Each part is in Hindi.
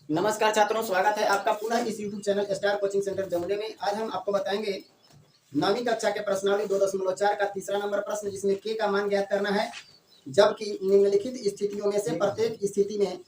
नमस्कार छात्रों, स्वागत है आपका पुनः इस YouTube channel star coaching centre जमुने में। आज हम आपको बताएंगे 9वीं कक्षा के प्रश्नावली 2.4 का तीसरा नंबर प्रश्न, जिसमें k का मान ज्ञात करना है। जबकि निम्नलिखित स्थितियों में से प्रत्येक स्थिति में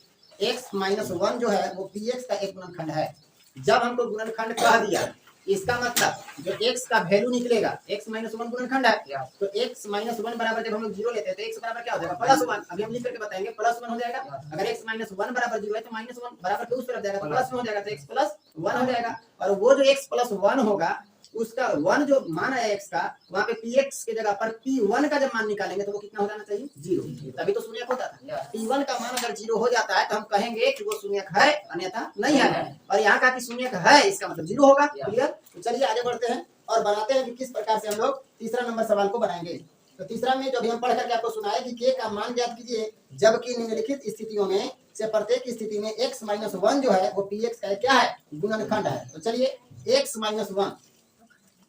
x-1 जो है वो px का एक गुणनखंड है। जब हमको गुणनखंड कह दिया, इसका मतलब जो x का वैल्यू निकलेगा, x-1 गुणनखंड है, तो x-1 बराबर जब हम लोग 0 लेते हैं तो x बराबर क्या हो जाएगा, +1। अभी हम लिख करके बताएंगे, +1 हो जाएगा। अगर x-1 बराबर 0 है तो -1 बराबर के उस तरफ जाएगा तो प्लस में हो जाएगा, तो x +1 हो जाएगा। और वो जो x +1 होगा, उसका 1 जो मान है x का, वहाँ पे px के जगह पर p1 का जब मान निकालेंगे तो वो कितना हो जाना चाहिए, 0। तभी तो शून्यक होता था। p1 का मान अगर 0 हो जाता है तो हम कहेंगे कि वो शून्यक है, अन्यथा नहीं है। और यहाँ का कि शून्यक है, इसका मतलब 0 होगा। क्लियर? तो चलिए आगे बढ़ते हैं और बनाते हैं कि किस प्रकार से हम लोग तीसरा नंबर सवाल को बनाएंगे। तो तीसरा में जो भी हम पढ़ करके आपको सुनाए कि k का मान ज्ञात कीजिए, जबकि निम्नलिखित स्थितियों में से प्रत्येक स्थिति में x-1 जो है वो px का क्या है, गुणनखंड है। तो चलिए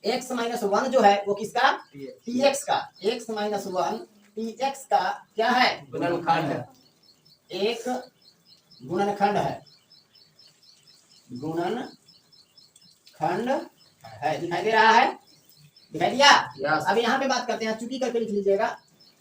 x-1 जो है वो किसका, px का। x-1 px का क्या है, गुणनखंड है, एक गुणनखंड है, गुणनखंड है। दिखाई दे रहा है, दिखाई दिया। अब यहाँ पे बात करते हैं, चूंकि करके लिख लीजिएगा,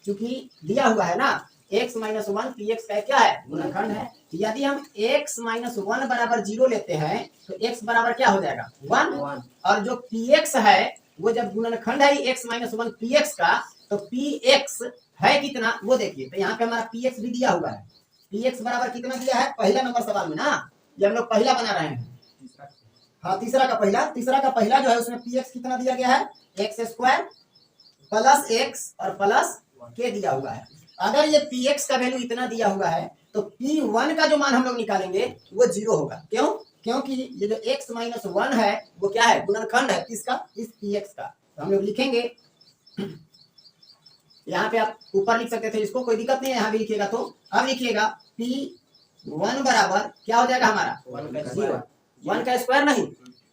चूंकि दिया हुआ है ना x-1 px का क्या है, गुणनखंड है। यदि हम x-1 बराबर 0 लेते हैं तो x बराबर क्या हो जाएगा, 1। और जो px है वो जब गुणनखंड है x-1 px का, तो px है कितना वो देखिए। तो यहाँ पे हमारा px भी दिया हुआ है। px बराबर कितना दिया है, पहला नंबर सवाल में ना, ये हम लोग पहला बना रहे हैं। हाँ, तीसरा का पहला जो है उसमें px कितना दिया गया है, x² प्लस x और प्लस k दिया हुआ है। अगर ये px का वैल्यू इतना दिया हुआ है तो p1 का जो मान हम लोग निकालेंगे वो 0 होगा। क्यों? क्योंकि ये जो x-1 है वो क्या है, गुणनखंड है किसका, इस px का। तो हम लोग लिखेंगे, यहाँ पे आप ऊपर लिख सकते थे, इसको कोई दिक्कत नहीं है, यहाँ भी लिखिएगा। तो अब लिखिएगा p1 बराबर क्या हो जाएगा हमारा, 1 का स्क्वायर नहीं,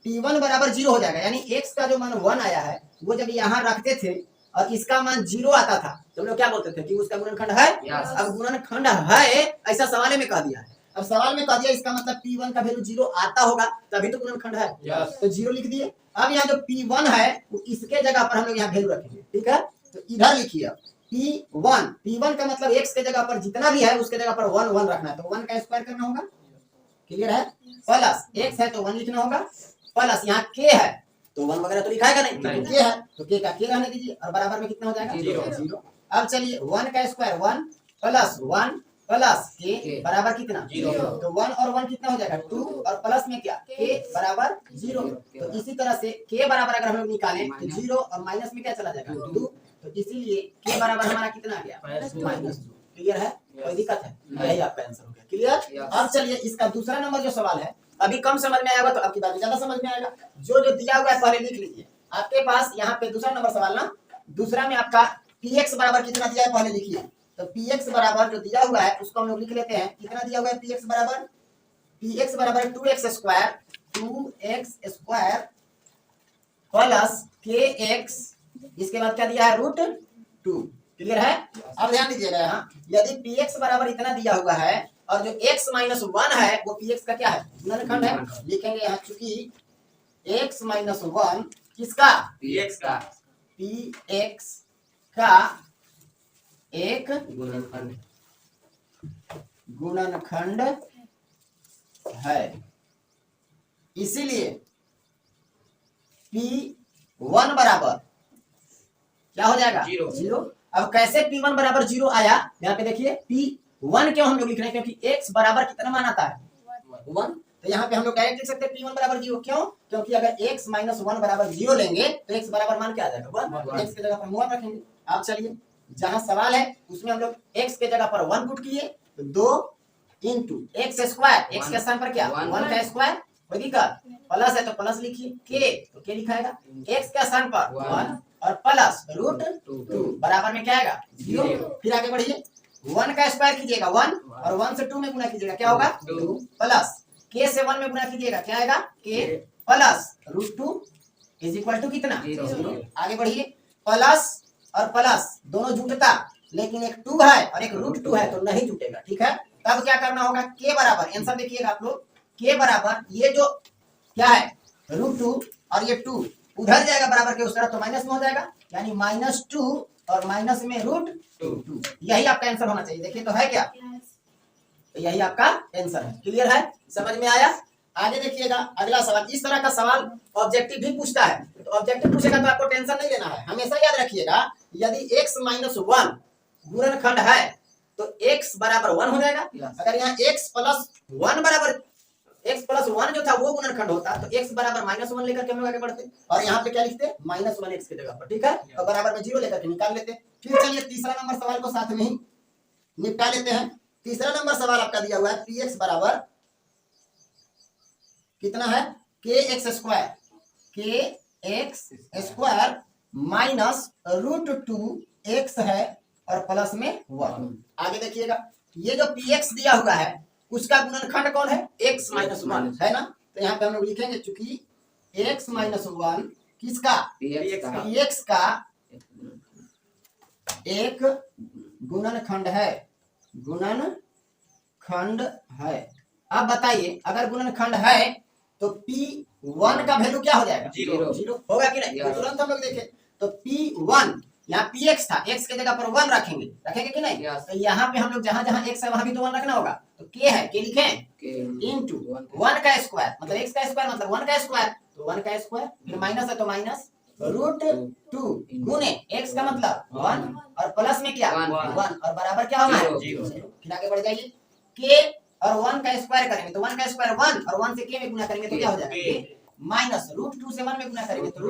p1 बराबर 0 हो जाएगा। यानी x का जो मान 1 आया है वो जब यहाँ रखते थे और इसका मान 0 आता था तो हम लोग क्या बोलते थे कि उसका गुणनखंड है। अब गुणनखंड है ऐसा सवाल में कह दिया है। अब सवाल में कह दिया, इसका मतलब p1 का वैल्यू 0 आता होगा तभी तो गुणनखंड है। तो 0 लिख दिए। अब यहाँ जो p1 है वो इसके जगह पर हम लोग यहाँ वैल्यू रखेंगे, ठीक है। तो इधर लिखिए p1 का मतलब x के जगह पर जितना भी है उसके जगह पर 1 रखना है, तो 1 का स्क्वायर करना होगा। क्लियर है? प्लस x है तो 1 लिखना होगा, प्लस यहाँ k है तो 1 वगैरह तो लिखाएगा नहीं, तो k है तो k का k रहने दीजिए और बराबर में कितना हो जाएगा, 0। अब चलिए 1 का स्क्वायर 1 प्लस k बराबर कितना, 0। तो 1 और 1 कितना हो जाएगा, 2 और प्लस में क्या, k बराबर 0। तो इसी तरह से k बराबर अगर हम लोग निकालें तो 0 और माइनस में क्या चला जाएगा, 2। तो इसीलिए k बराबर हमारा कितना आ गया, -2। क्लियर है? कोई दिक्कत है? यही आपका आंसर हो गया। क्लियर? अब चलिए इसका दूसरा नंबर जो सवाल है, अभी कम समझ में आएगा तो आपकी बात ज्यादा समझ में आएगा। जो दिया हुआ है पहले लिख लीजिए। आपके पास यहाँ पे दूसरा नंबर सवाल ना, दूसरा में आपका px बराबर कितना दिया है पहले लिखिए। तो px बराबर जो दिया हुआ है उसको हम लोग लिख लेते हैं। कितना दिया हुआ है px बराबर 2x स्क्वायर प्लस kx, इसके बाद क्या दिया है, √2। क्लियर है? अब ध्यान दीजिएगा, यहाँ यदि px बराबर इतना दिया हुआ है और जो x-1 है वो px का क्या है, गुणनखंड है। लिखेंगे यहाँ चूंकि x-1 किसका, px का एक गुणनखंड है, इसीलिए p1 बराबर क्या हो जाएगा, 0। अब कैसे p1 बराबर 0 आया, यहाँ पे देखिए p1 क्यों हम लोग लिख रहे हैं, क्योंकि x बराबर कितना मान आता है, 1। तो यहाँ पे हम लोग डायरेक्ट लिख सकते हैं p1 बराबर 0। क्यों? क्योंकि अगर x-1 बराबर 0 लेंगे तो x बराबर मान क्या आ जाएगा, 1। x के जगह पर 1 रखेंगे। अब चलिए जहाँ सवाल है उसमें हम लोग x के जगह पर 1 पुट किए, तो 2 इंटू x स्क्वायर, x के स्थान पर क्या, 1 का स्क्वायर, कोई दिक्कत, प्लस है तो प्लस लिखिए, k तो k लिखाएगा, x के स्थान पर 1 और प्लस √2 बराबर में क्या आएगा, 0। फिर आगे बढ़िए, 1 का स्क्वायर कीजिएगा 1 और 1 से 2 में गुना कीजिएगा, क्या होगा, 2 प्लस k से 1 में गुना कीजिएगा, क्या आएगा, k plus √2 is equal to कितना, 0। आगे बढ़िए, प्लस और प्लस दोनों जुटता, लेकिन एक 2 है और एक √2 है तो नहीं जुटेगा, ठीक है। तब क्या करना होगा, k बराबर, आंसर देखिएगा आप लोग, के बराबर ये जो क्या है √2 और ये 2 उधर जाएगा बराबर के उस तरफ तो माइनस में हो जाएगा, यानी -2 और माइनस में √2। यही आपका आंसर होना चाहिए। देखिए तो है क्या, तो यही आपका आंसर है। क्लियर है, समझ में आया। आगे देखिएगा अगला सवाल। इस तरह का सवाल ऑब्जेक्टिव भी पूछता है, तो ऑब्जेक्टिव पूछेगा तो आपको टेंशन नहीं लेना है। हमेशा याद रखिएगा यदि x - 1 गुणनखंड है तो x बराबर 1 हो जाएगा। अगर यहाँ x + 1 बराबर x + 1 जो था वो गुणनखंड होता तो x बराबर -1 लेकर के हम लोग आगे बढ़ते और यहाँ पे क्या लिखते -1 x की जगह पर, ठीक है। और बराबर में 0 लेकर के निकाल लेते। फिर चलिए तीसरा नंबर सवाल को साथ में ही निपटा लेते हैं। तीसरा नंबर सवाल आपका दिया हुआ है px बराबर कितना है kx² माइनस √2x है और प्लस में 1। आगे देखिएगा ये जो px दिया हुआ है उसका गुणनखंड कौन है x - 1 है ना। तो यहाँ पे हम लोग लिखेंगे चूंकि x - 1 किसका px का एक गुणनखंड है, गुणनखंड है। अब बताइए अगर गुणनखंड है तो P1 का वैल्यू क्या हो जाएगा 0 होगा कि नहीं। तो तुरंत हम लोग देखें तो P1 यहाँ px था, x के जगह पर 1 रखेंगे कि नहीं। तो यहाँ पे हम लोग जहाँ जहाँ x है वहाँ भी तो 1 रखना होगा। तो k है, k लिखें इनटू 1 का स्क्वायर मतलब x का स्क्वायर मतलब 1 का स्क्वायर, तो 1 का स्क्वायर फिर माइनस है तो माइनस √2 गुने x का मतलब 1 और प्लस में क्या 1 और बराबर क्या होना है 0। फिर आगे बढ़ जाइए k और 1 का स्क्वायर करेंगे तो 1 का स्क्वायर 1 और 1 से k में गुना करेंगे तो क्या हो जाएगा माइनस √2 से 1 में गुना करेंगे तो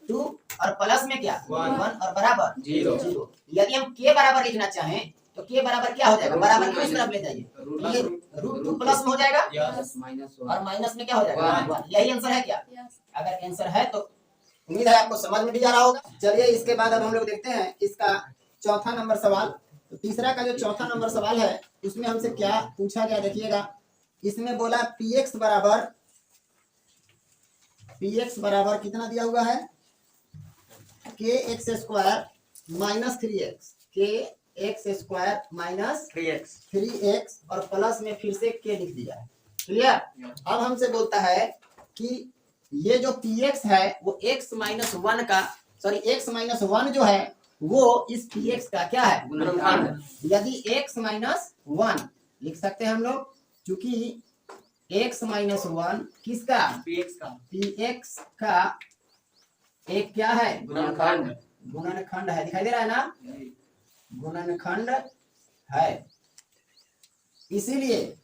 √2 और प्लस में क्या 1 और बराबर 0। यदि हम k बराबर लिखना चाहें तो k बराबर क्या हो जाएगा बराबर की उस तरफ ले जाइए, ये √2 प्लस में हो जाएगा और माइनस में क्या हो जाएगा 1। यही आंसर है क्या। अगर आंसर है तो उम्मीद है आपको समझ में भी आ रहा होगा। चलिए इसके बाद अब हम लोग देखते हैं इसका चौथा नंबर सवाल। तो तीसरा का जो चौथा नंबर सवाल है उसमें हमसे क्या पूछा गया देखिएगा। इसमें बोला px बराबर कितना दिया हुआ है kx² minus 3x minus 3x और प्लस में फिर से k लिख दिया है। क्लियर। अब हमसे बोलता है कि ये जो px है वो x - 1 का x - 1 जो है वो इस px का क्या है गुणनखंड। यदि x - 1 लिख सकते हैं हम लोग क्योंकि x - 1 किसका px का एक क्या है गुणनखंड है। दिखाई दे रहा है ना, गुणनखंड है। इसीलिए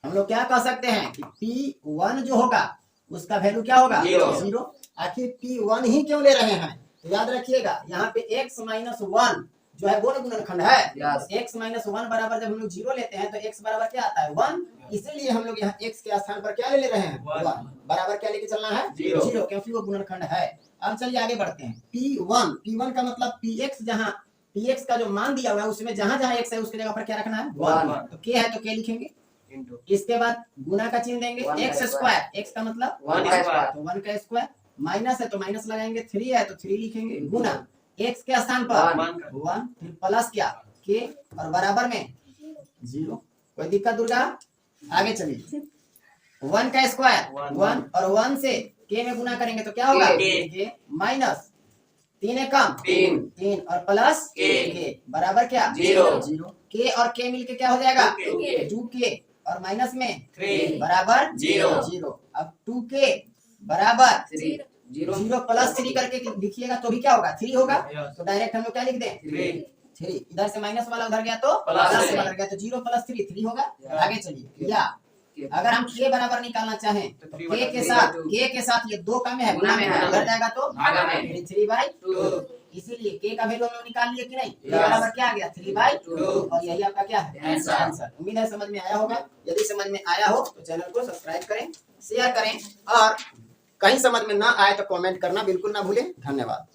हम लोग क्या कह सकते हैं कि P1 जो होगा उसका वैल्यू क्या होगा 0। आखिर P1 ही क्यों ले रहे हैं तो याद रखिएगा यहाँ पे x - 1 जो है वो गुणनखंड है। x - 1 बराबर जब हम लोग 0 लेते हैं तो x बराबर क्या आता है 1। इसीलिए हम लोग यहाँ x के स्थान पर क्या ले रहे हैं 1 बराबर क्या लेके चलना है 0 क्योंकि वो गुणनखंड है। अब चलिए आगे बढ़ते हैं। P1 का मतलब px जहाँ px का जो मान दिया हुआ है उसमें जहाँ जहाँ x है उसकी जगह पर क्या रखना है 1। तो k है तो k लिखेंगे, इसके बाद गुना का चिन्ह देंगे x² x का मतलब 1 का स्क्वायर माइनस है तो माइनस लगाएंगे 3 है तो 3 लिखेंगे गुना x के स्थान पर 1 फिर प्लस क्या k और बराबर में 0। कोई दिक्कत दुर्गा। आगे चलिए 1 का स्क्वायर 1 और 1 से k में गुना करेंगे तो क्या होगा k माइनस 3 है कम 3 और प्लस k बराबर क्या 0। k और k मिलके क्या हो जाएगा 2k और माइनस में 3 बराबर 0। अब 2k बराबर 0 प्लस 3 करके लिखिएगा तो भी क्या होगा 3 होगा। तो डायरेक्ट हम लोग क्या लिख दें 3 इधर से माइनस वाला उधर गया तो प्लस से उधर गया तो 0 + 3 3 होगा। आगे चलिए या अगर हम k बराबर निकालना चाहें तो k के साथ ये 2 का में है गुना में है उधर जाएगा तो भागा में 3/2। इसीलिए k का वैल्यू हम लोग निकाल लिए कि नहीं k बराबर क्या आ गया 3/2 और यही आपका क्या है आंसर। उम्मीद है समझ में आया होगा। यदि समझ में आया हो तो चैनल को सब्सक्राइब करें, शेयर करें और कहीं समझ में ना आए तो कमेंट करना बिल्कुल ना भूलें। धन्यवाद।